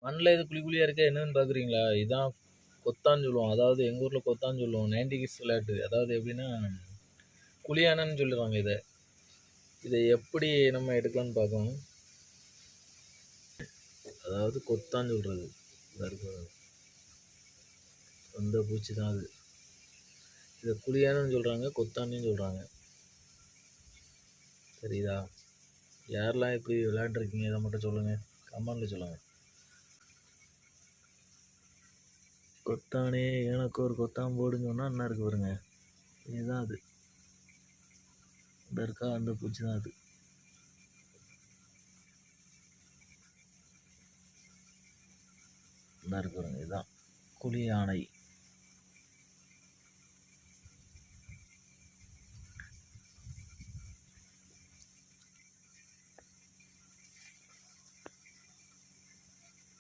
மண்ணில் இது குழி குழியாக இருக்க என்னன்னு பார்க்குறீங்களா? இதான் கொத்தான்னு சொல்லுவோம். அதாவது எங்கள் ஊரில் கொத்தான்னு சொல்லுவோம். 90 கிட்ஸ் விளையாட்டு. அதாவது எப்படின்னா குழியானன்னு சொல்லுவாங்க இதை. இதை எப்படி நம்ம எடுக்கலான்னு பார்க்கணும். அதாவது கொத்தான்னு சொல்கிறது இதாக இருக்கிறது அந்த பூச்சி தான் அது. இதை குழியானன்னு சொல்கிறாங்க, கொத்தான்னு சொல்கிறாங்க. சரிதா? யாரெல்லாம் இப்படி விளையாண்டுருக்கீங்க இதை மட்டும் சொல்லுங்கள், கமெண்டில் சொல்லுங்கள். கொத்தானே எனக்கு ஒரு கொத்தான் போடுன்னு சொன்னால் என்ன இருக்கு பாருங்க, இதுதான் அது. இந்த இருக்கா அந்த பூச்சி தான் அது. இந்த இருக்கு பாருங்க, இதுதான் குழி யானை.